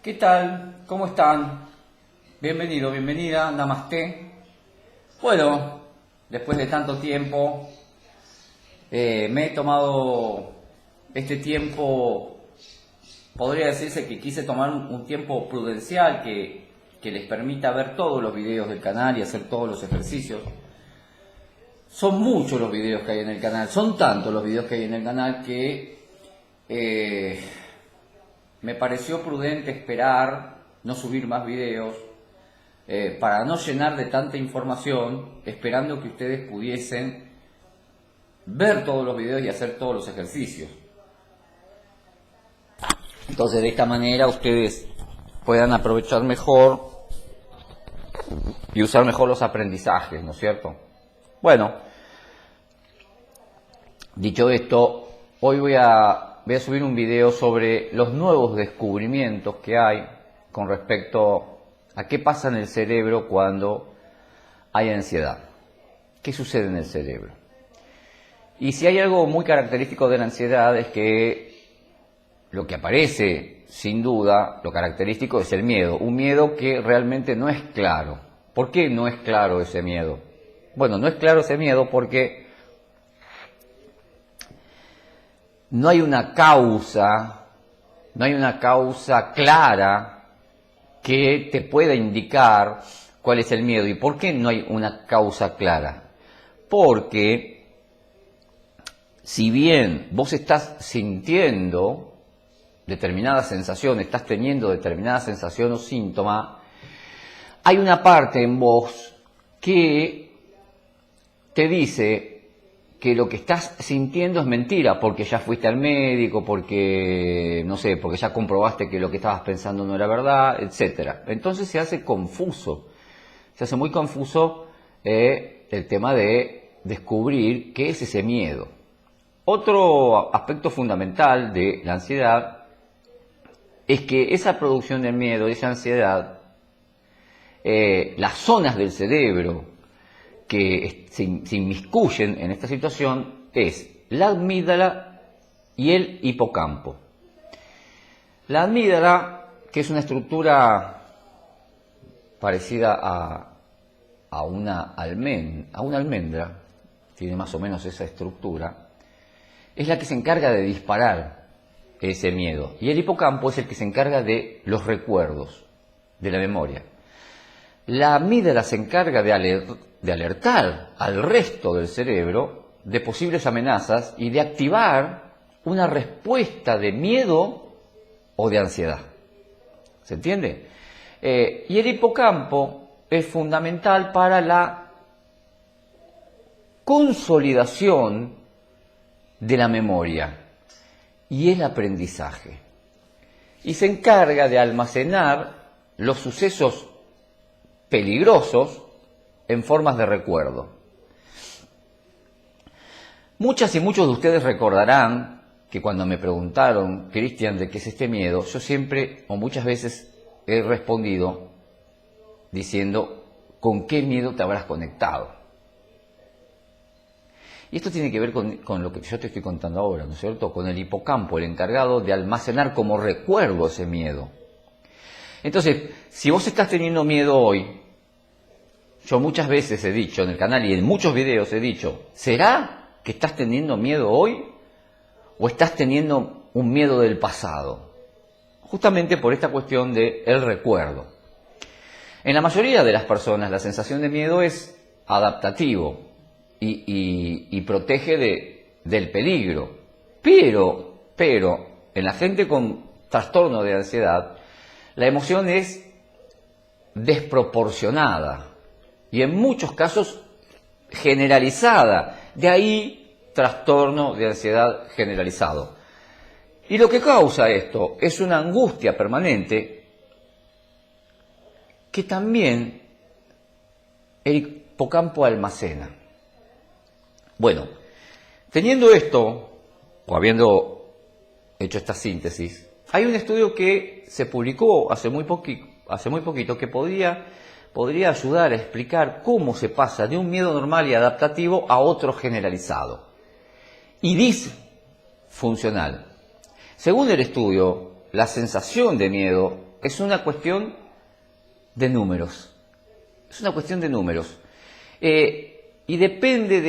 ¿Qué tal? ¿Cómo están? Bienvenido, bienvenida, Namaste. Bueno, después de tanto tiempo, me he tomado este tiempo, podría decirse que quise tomar un tiempo prudencial que les permita ver todos los videos del canal y hacer todos los ejercicios. Son muchos los videos que hay en el canal, son tantos los videos que hay en el canal que me pareció prudente esperar, no subir más videos, para no llenar de tanta información, esperando que ustedes pudiesen ver todos los videos y hacer todos los ejercicios. Entonces, de esta manera ustedes puedan aprovechar mejor y usar mejor los aprendizajes, ¿no es cierto? Bueno, dicho esto, hoy voy a subir un video sobre los nuevos descubrimientos que hay con respecto a qué pasa en el cerebro cuando hay ansiedad. ¿Qué sucede en el cerebro? Y si hay algo muy característico de la ansiedad es que lo que aparece, sin duda, lo característico es el miedo. Un miedo que realmente no es claro. ¿Por qué no es claro ese miedo? Bueno, no es claro ese miedo porque no hay una causa clara que te pueda indicar cuál es el miedo. ¿Y por qué no hay una causa clara? Porque si bien vos estás sintiendo determinada sensación, estás teniendo determinada sensación o síntoma, hay una parte en vos que te dice que lo que estás sintiendo es mentira, porque ya fuiste al médico, porque, no sé, porque ya comprobaste que lo que estabas pensando no era verdad, etc. Entonces se hace confuso, se hace muy confuso el tema de descubrir qué es ese miedo. Otro aspecto fundamental de la ansiedad es que esa producción del miedo, esa ansiedad, las zonas del cerebro que se inmiscuyen en esta situación es la amígdala y el hipocampo. La amígdala, que es una estructura parecida a una almendra, tiene más o menos esa estructura, es la que se encarga de disparar ese miedo. Y el hipocampo es el que se encarga de los recuerdos, de la memoria. La amígdala se encarga de alertar al resto del cerebro de posibles amenazas y de activar una respuesta de miedo o de ansiedad. ¿Se entiende? Y el hipocampo es fundamental para la consolidación de la memoria y el aprendizaje. Y se encarga de almacenar los sucesos peligrosos en formas de recuerdo. Muchas y muchos de ustedes recordarán que cuando me preguntaron, Cristian, ¿de qué es este miedo? Yo siempre o muchas veces he respondido diciendo, ¿con qué miedo te habrás conectado? Y esto tiene que ver con lo que yo te estoy contando ahora, ¿no es cierto? Con el hipocampo, el encargado de almacenar como recuerdo ese miedo. Entonces, si vos estás teniendo miedo hoy, yo muchas veces he dicho en el canal y en muchos videos he dicho, ¿será que estás teniendo miedo hoy o estás teniendo un miedo del pasado? Justamente por esta cuestión del recuerdo. En la mayoría de las personas la sensación de miedo es adaptativo y protege del peligro. Pero en la gente con trastorno de ansiedad, la emoción es desproporcionada y en muchos casos generalizada. De ahí trastorno de ansiedad generalizado. Y lo que causa esto es una angustia permanente que también el hipocampo almacena. Bueno, teniendo esto, o habiendo hecho esta síntesis, hay un estudio que se publicó hace muy poquito que podría ayudar a explicar cómo se pasa de un miedo normal y adaptativo a otro generalizado y disfuncional. Según el estudio, la sensación de miedo es una cuestión de números. Es una cuestión de números. Y depende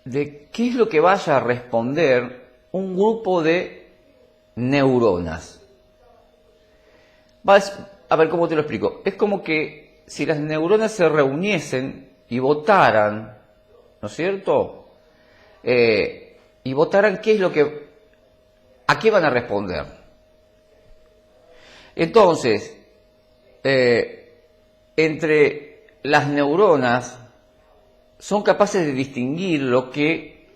de qué es lo que vaya a responder un grupo de neuronas. A ver cómo te lo explico. Es como que si las neuronas se reuniesen y votaran, ¿no es cierto? Y votaran a qué van a responder. Entonces, entre las neuronas son capaces de distinguir lo que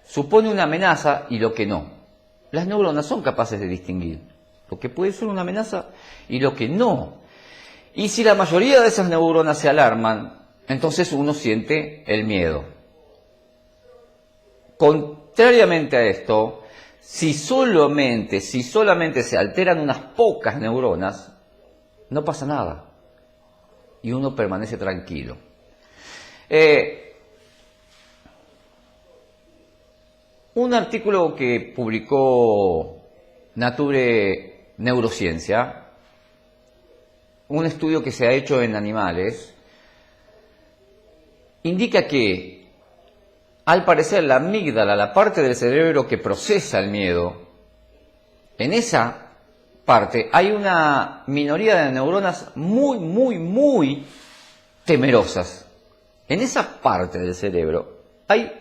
supone una amenaza y lo que no. Las neuronas son capaces de distinguir lo que puede ser una amenaza y lo que no. Y si la mayoría de esas neuronas se alarman, entonces uno siente el miedo. Contrariamente a esto, si solamente se alteran unas pocas neuronas, no pasa nada y uno permanece tranquilo. Un artículo que publicó Nature Neurociencia, un estudio que se ha hecho en animales, indica que, al parecer, la amígdala, la parte del cerebro que procesa el miedo, en esa parte hay una minoría de neuronas muy temerosas. En esa parte del cerebro hay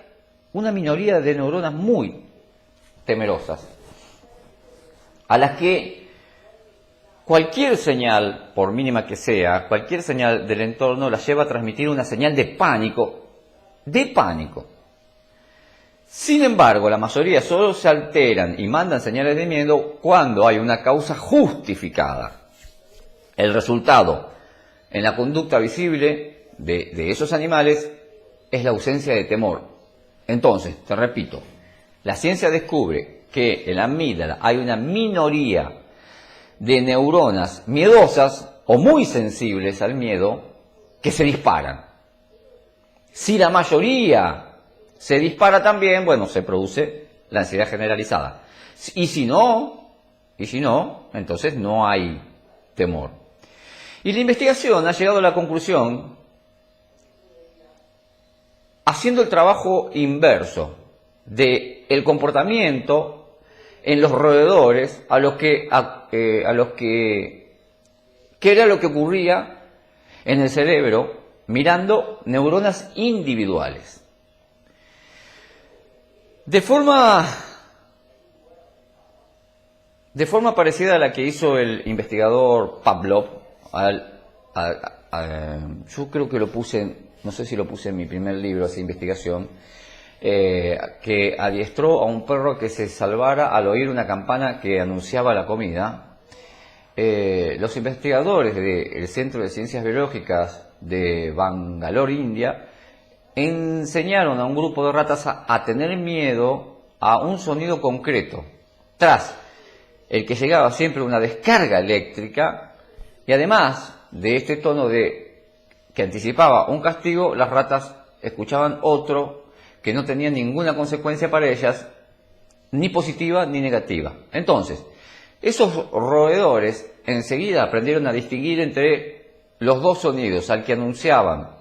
una minoría de neuronas muy temerosas, a las que cualquier señal, por mínima que sea, cualquier señal del entorno las lleva a transmitir una señal de pánico. Sin embargo, la mayoría solo se alteran y mandan señales de miedo cuando hay una causa justificada. El resultado en la conducta visible de esos animales es la ausencia de temor. Entonces, te repito, la ciencia descubre que en la amígdala hay una minoría de neuronas miedosas o muy sensibles al miedo que se disparan. Si la mayoría se dispara también, bueno, se produce la ansiedad generalizada. Y si no, entonces no hay temor. Y la investigación ha llegado a la conclusión, haciendo el trabajo inverso del comportamiento en los roedores qué era lo que ocurría en el cerebro mirando neuronas individuales. De forma parecida a la que hizo el investigador Pavlov, yo creo que lo puse, no sé si lo puse en mi primer libro, esa investigación, que adiestró a un perro que se salvara al oír una campana que anunciaba la comida. Los investigadores del Centro de Ciencias Biológicas de Bangalore, India, enseñaron a un grupo de ratas a tener miedo a un sonido concreto, tras el que llegaba siempre una descarga eléctrica, y además de este tono que anticipaba un castigo, las ratas escuchaban otro que no tenía ninguna consecuencia para ellas, ni positiva ni negativa. Entonces, esos roedores enseguida aprendieron a distinguir entre los dos sonidos, al que anunciaban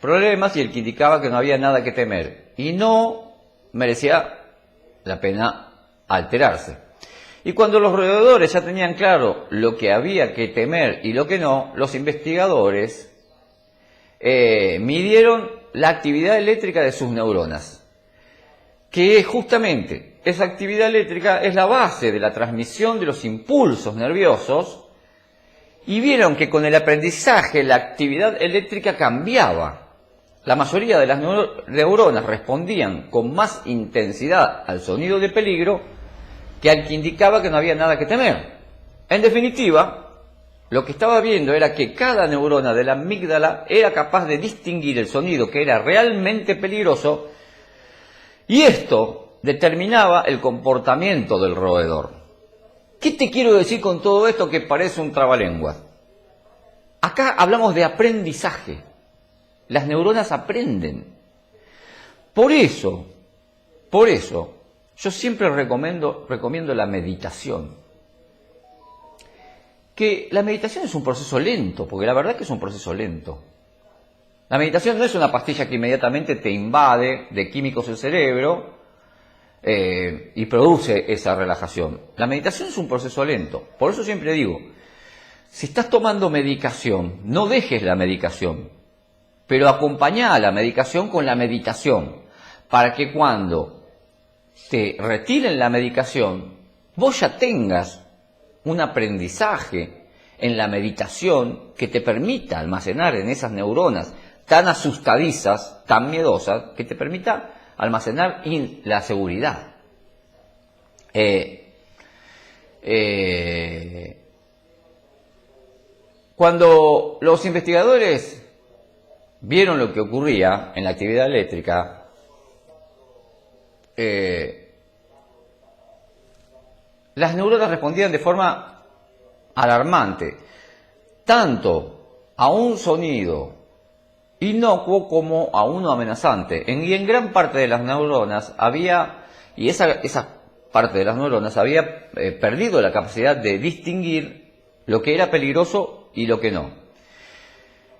problemas y el que indicaba que no había nada que temer, y no merecía la pena alterarse. Y cuando los roedores ya tenían claro lo que había que temer y lo que no, los investigadores midieron la actividad eléctrica de sus neuronas, que justamente esa actividad eléctrica es la base de la transmisión de los impulsos nerviosos, y vieron que con el aprendizaje la actividad eléctrica cambiaba. La mayoría de las neuronas respondían con más intensidad al sonido de peligro que al que indicaba que no había nada que temer. En definitiva, lo que estaba viendo era que cada neurona de la amígdala era capaz de distinguir el sonido que era realmente peligroso, y esto determinaba el comportamiento del roedor. ¿Qué te quiero decir con todo esto que parece un trabalenguas? Acá hablamos de aprendizaje. Las neuronas aprenden. Por eso, yo siempre recomiendo la meditación. que la meditación es un proceso lento, porque la verdad es que es un proceso lento. La meditación no es una pastilla que inmediatamente te invade de químicos el cerebro y produce esa relajación. La meditación es un proceso lento. Por eso siempre digo, si estás tomando medicación, no dejes la medicación, pero acompañá a la medicación con la meditación, para que cuando te retiren la medicación, vos ya tengas un aprendizaje en la meditación que te permita almacenar en esas neuronas tan asustadizas, tan miedosas, que te permita almacenar la seguridad. Cuando los investigadores vieron lo que ocurría en la actividad eléctrica, las neuronas respondían de forma alarmante, tanto a un sonido inocuo como a uno amenazante. Y en gran parte de las neuronas había, y esa parte de las neuronas había perdido la capacidad de distinguir lo que era peligroso y lo que no.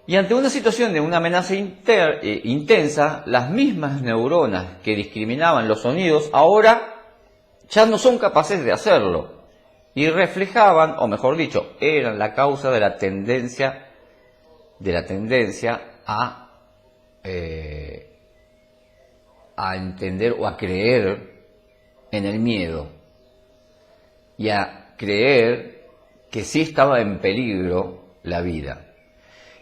Y ante una situación de una amenaza intensa, las mismas neuronas que discriminaban los sonidos ahora ya no son capaces de hacerlo. Y reflejaban, o mejor dicho, eran la causa de la tendencia a entender o a creer en el miedo y a creer que sí estaba en peligro la vida.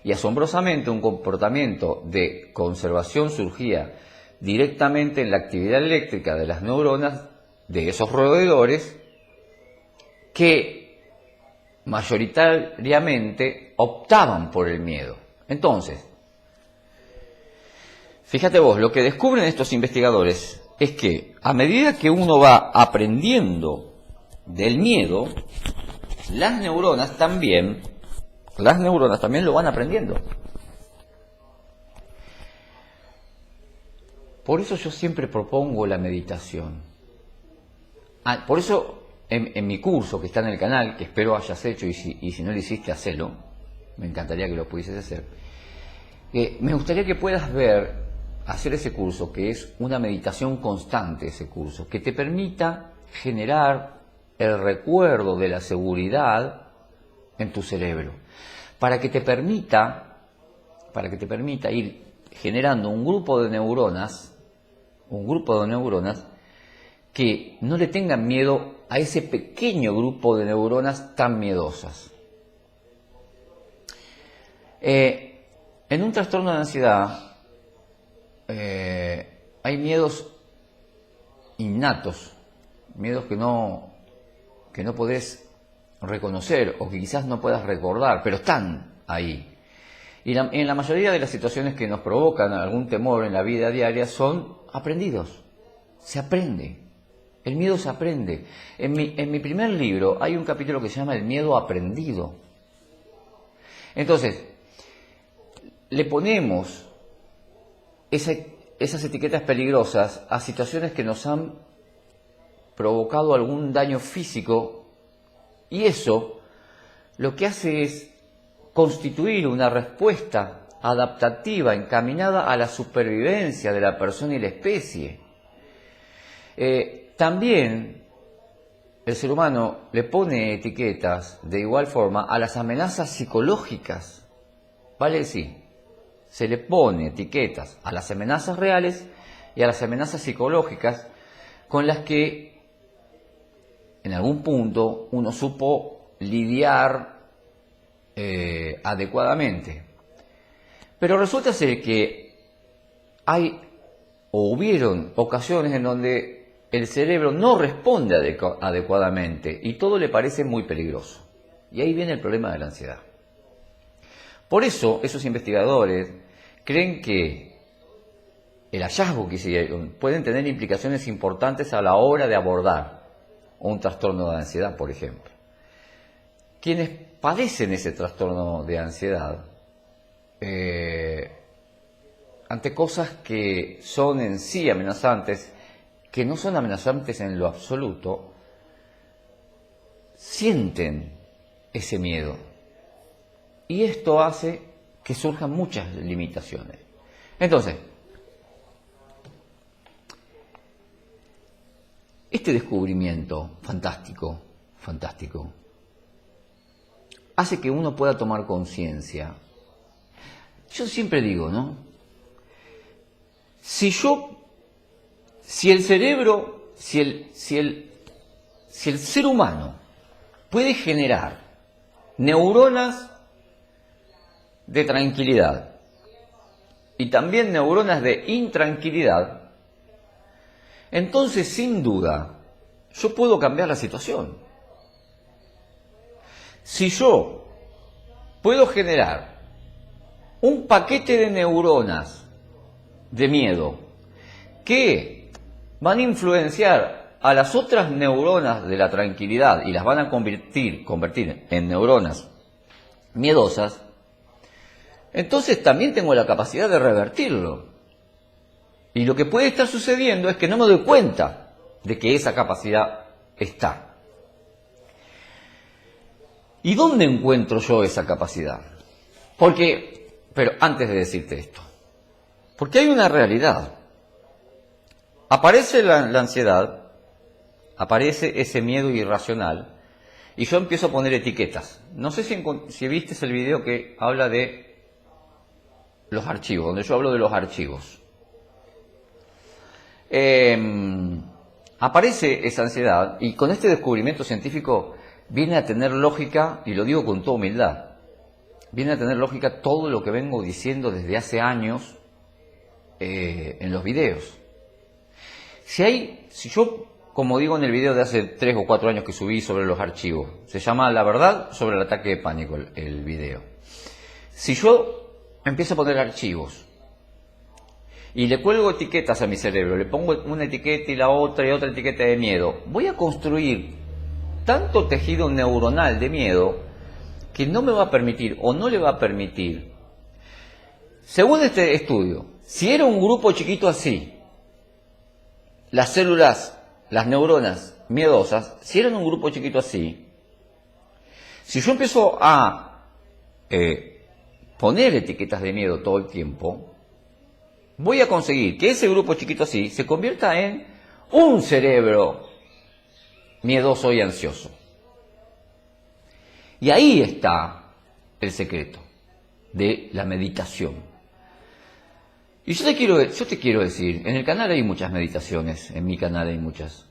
Y asombrosamente un comportamiento de conservación surgía directamente en la actividad eléctrica de las neuronas de esos roedores que mayoritariamente optaban por el miedo. Entonces, fíjate vos, lo que descubren estos investigadores es que a medida que uno va aprendiendo del miedo, las neuronas también lo van aprendiendo. Por eso yo siempre propongo la meditación. Por eso en mi curso que está en el canal, que espero hayas hecho y si no lo hiciste, hacelo, me encantaría que lo pudieses hacer, me gustaría que puedas hacer ese curso, que es una meditación constante, ese curso, que te permita generar el recuerdo de la seguridad en tu cerebro, para que te permita ir generando un grupo de neuronas que no le tengan miedo a ese pequeño grupo de neuronas tan miedosas. En un trastorno de ansiedad hay miedos innatos, miedos que no podés reconocer o que quizás no puedas recordar, pero están ahí. Y en la mayoría de las situaciones que nos provocan algún temor en la vida diaria son aprendidos. Se aprende. El miedo se aprende. En mi primer libro hay un capítulo que se llama El miedo aprendido. Entonces, le ponemos esas etiquetas peligrosas a situaciones que nos han provocado algún daño físico, y eso lo que hace es constituir una respuesta adaptativa encaminada a la supervivencia de la persona y la especie. También el ser humano le pone etiquetas de igual forma a las amenazas psicológicas. ¿Vale? Sí, se le pone etiquetas a las amenazas reales y a las amenazas psicológicas con las que en algún punto uno supo lidiar adecuadamente. Pero resulta ser que hubieron ocasiones en donde el cerebro no responde adecuadamente y todo le parece muy peligroso. Y ahí viene el problema de la ansiedad. Por eso esos investigadores creen que el hallazgo que hicieron pueden tener implicaciones importantes a la hora de abordar un trastorno de ansiedad, por ejemplo. Quienes padecen ese trastorno de ansiedad, ante cosas que son en sí amenazantes, que no son amenazantes en lo absoluto, sienten ese miedo. Y esto hace que surjan muchas limitaciones. Entonces, este descubrimiento fantástico, hace que uno pueda tomar conciencia. Yo siempre digo, ¿no? Si el cerebro, si el ser humano puede generar neuronas de tranquilidad y también neuronas de intranquilidad, entonces sin duda yo puedo cambiar la situación. Si yo puedo generar un paquete de neuronas de miedo que van a influenciar a las otras neuronas de la tranquilidad y las van a convertir en neuronas miedosas, entonces también tengo la capacidad de revertirlo. Y lo que puede estar sucediendo es que no me doy cuenta de que esa capacidad está. ¿Y dónde encuentro yo esa capacidad? Pero antes de decirte esto, porque hay una realidad. Aparece la ansiedad, aparece ese miedo irracional, y yo empiezo a poner etiquetas. No sé si viste el video que habla de los archivos, donde yo hablo de los archivos. Aparece esa ansiedad, y con este descubrimiento científico viene a tener lógica, y lo digo con toda humildad, viene a tener lógica todo lo que vengo diciendo desde hace años en los videos. Si yo, como digo en el video de hace 3 o 4 años que subí sobre los archivos, se llama La verdad sobre el ataque de pánico el video. Si yo empiezo a poner archivos y le cuelgo etiquetas a mi cerebro, le pongo una etiqueta y otra etiqueta de miedo, voy a construir tanto tejido neuronal de miedo que no me va a permitir o no le va a permitir, según este estudio, si era un grupo chiquito así, las células, las neuronas miedosas, si eran un grupo chiquito así, si yo empiezo a poner etiquetas de miedo todo el tiempo, voy a conseguir que ese grupo chiquito así se convierta en un cerebro miedoso y ansioso. Y ahí está el secreto de la meditación. Y yo te quiero decir, en el canal hay muchas meditaciones, en mi canal hay muchas,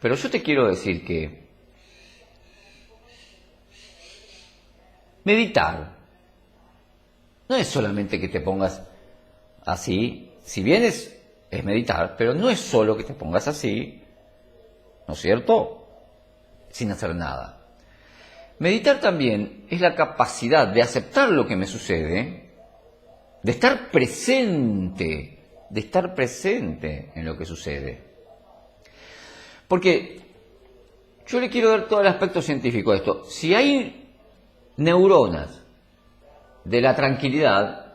pero yo te quiero decir que meditar no es solamente que te pongas así, si bien es meditar, pero no es solo que te pongas así, ¿no es cierto?, sin hacer nada. Meditar también es la capacidad de aceptar lo que me sucede, de estar presente en lo que sucede. Porque yo le quiero dar todo el aspecto científico a esto. Si hay neuronas de la tranquilidad,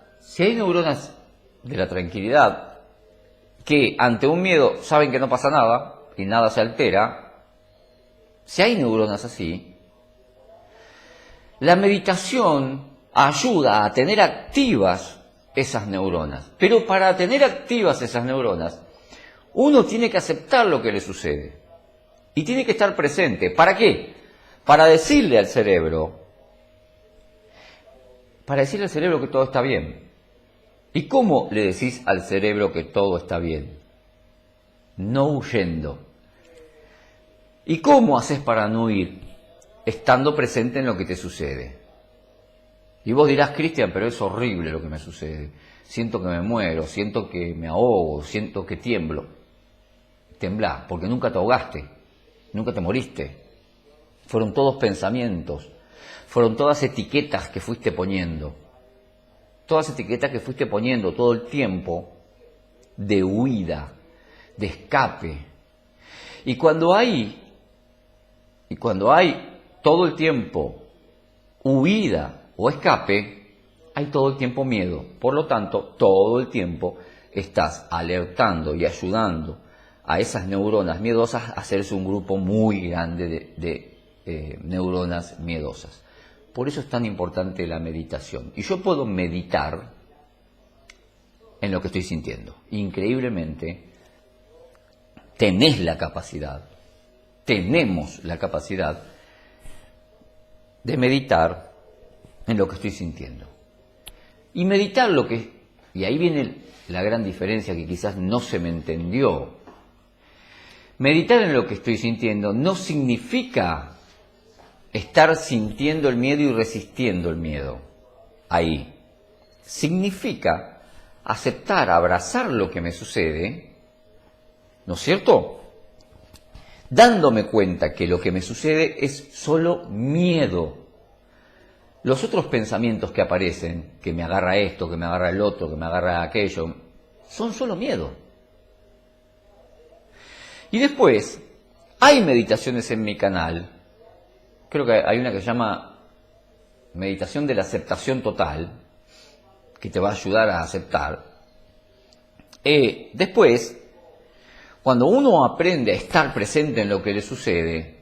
que ante un miedo saben que no pasa nada y nada se altera, si hay neuronas así, la meditación ayuda a tener activas esas neuronas. Pero para tener activas esas neuronas, uno tiene que aceptar lo que le sucede. Y tiene que estar presente. ¿Para qué? Para decirle al cerebro que todo está bien. ¿Y cómo le decís al cerebro que todo está bien? No huyendo. ¿Y cómo haces para no huir? Estando presente en lo que te sucede. Y vos dirás, Cristian, pero es horrible lo que me sucede. Siento que me muero, siento que me ahogo, siento que tiemblo. Temblá, porque nunca te ahogaste, nunca te moriste. Fueron todos pensamientos, fueron todas etiquetas que fuiste poniendo. Todas etiquetas que fuiste poniendo todo el tiempo de huida, de escape. Y cuando hay todo el tiempo huida o escape, hay todo el tiempo miedo. Por lo tanto, todo el tiempo estás alertando y ayudando a esas neuronas miedosas a hacerse un grupo muy grande de neuronas miedosas. Por eso es tan importante la meditación. Y yo puedo meditar en lo que estoy sintiendo. Increíblemente, tenés la capacidad, tenemos la capacidad de meditar en lo que estoy sintiendo. Y meditar y ahí viene la gran diferencia que quizás no se me entendió. Meditar en lo que estoy sintiendo no significa estar sintiendo el miedo y resistiendo el miedo. Ahí. Significa aceptar, abrazar lo que me sucede, ¿no es cierto? Dándome cuenta que lo que me sucede es solo miedo. Los otros pensamientos que aparecen, que me agarra esto, que me agarra el otro, que me agarra aquello, son solo miedo. Y después, hay meditaciones en mi canal, creo que hay una que se llama meditación de la aceptación total, que te va a ayudar a aceptar. Después, cuando uno aprende a estar presente en lo que le sucede,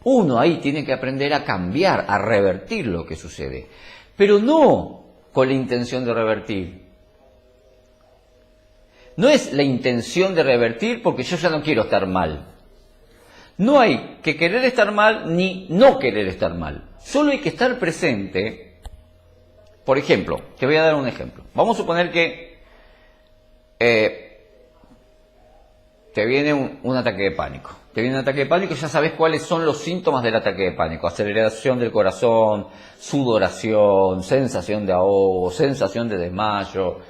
uno ahí tiene que aprender a cambiar, a revertir lo que sucede. Pero no con la intención de revertir. No es la intención de revertir porque yo ya no quiero estar mal. No hay que querer estar mal ni no querer estar mal. Solo hay que estar presente. Por ejemplo, te voy a dar un ejemplo. Vamos a suponer que te viene un ataque de pánico. Te viene un ataque de pánico y ya sabes cuáles son los síntomas del ataque de pánico. Aceleración del corazón, sudoración, sensación de ahogo, sensación de desmayo,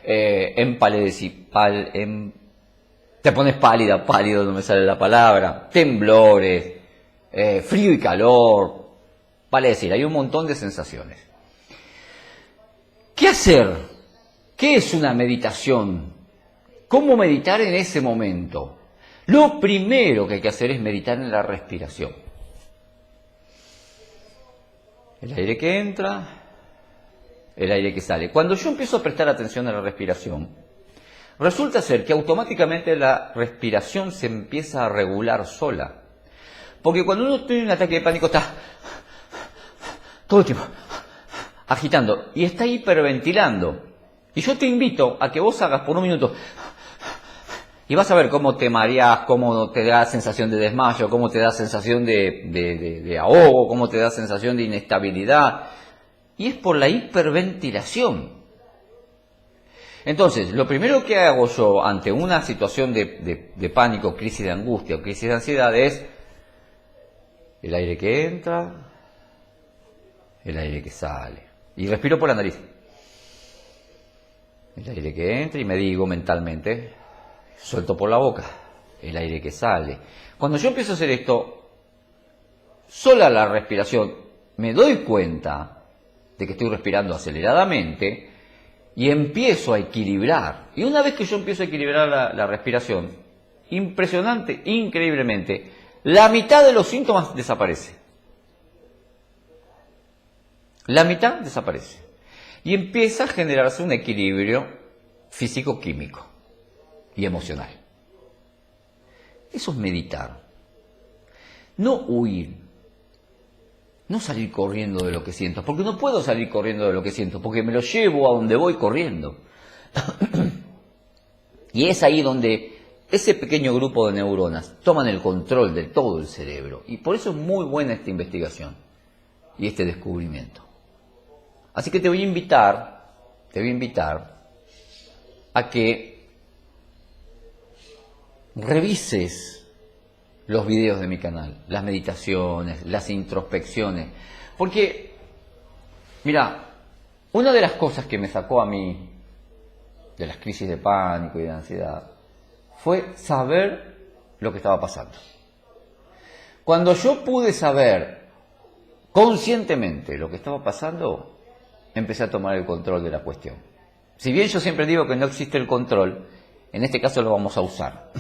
te pones pálido, no me sale la palabra, temblores, frío y calor. Vale decir, hay un montón de sensaciones. ¿Qué hacer? ¿Qué es una meditación? ¿Cómo meditar en ese momento? Lo primero que hay que hacer es meditar en la respiración. El aire que entra, el aire que sale. Cuando yo empiezo a prestar atención a la respiración, resulta ser que automáticamente la respiración se empieza a regular sola. Porque cuando uno tiene un ataque de pánico está todo el tiempo agitando y está hiperventilando. Y yo te invito a que vos hagas por un minuto y vas a ver cómo te mareás, cómo te da sensación de desmayo, cómo te da sensación de ahogo, cómo te da sensación de inestabilidad. Y es por la hiperventilación. Entonces, lo primero que hago yo ante una situación de pánico, crisis de angustia o crisis de ansiedad es el aire que entra, el aire que sale. Y respiro por la nariz. El aire que entra y me digo mentalmente, suelto por la boca, el aire que sale. Cuando yo empiezo a hacer esto, sola la respiración, me doy cuenta de que estoy respirando aceleradamente y empiezo a equilibrar. Y una vez que yo empiezo a equilibrar la respiración, impresionante, increíblemente, la mitad de los síntomas desaparece. La mitad desaparece. Y empieza a generarse un equilibrio físico-químico y emocional. Eso es meditar. No huir. No salir corriendo de lo que siento. Porque no puedo salir corriendo de lo que siento. Porque me lo llevo a donde voy corriendo. Y es ahí donde ese pequeño grupo de neuronas toman el control de todo el cerebro. Y por eso es muy buena esta investigación y este descubrimiento. Así que te voy a invitar a que revises los videos de mi canal, las meditaciones, las introspecciones. Porque, mira, una de las cosas que me sacó a mí de las crisis de pánico y de ansiedad fue saber lo que estaba pasando. Cuando yo pude saber conscientemente lo que estaba pasando, empecé a tomar el control de la cuestión. Si bien yo siempre digo que no existe el control, en este caso lo vamos a usar.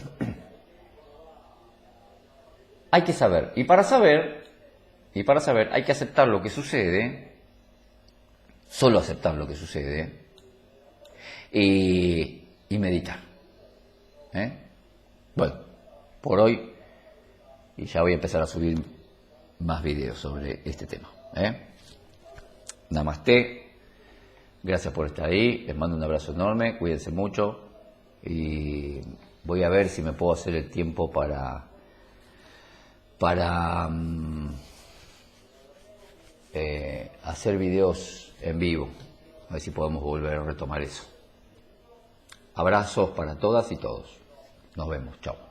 Hay que saber. Y para saber hay que aceptar lo que sucede, solo aceptar lo que sucede, y meditar. Bueno, por hoy, y ya voy a empezar a subir más videos sobre este tema. Namaste. Gracias por estar ahí. Les mando un abrazo enorme. Cuídense mucho. Y voy a ver si me puedo hacer el tiempo para hacer videos en vivo. A ver si podemos volver a retomar eso. Abrazos para todas y todos. Nos vemos. Chao.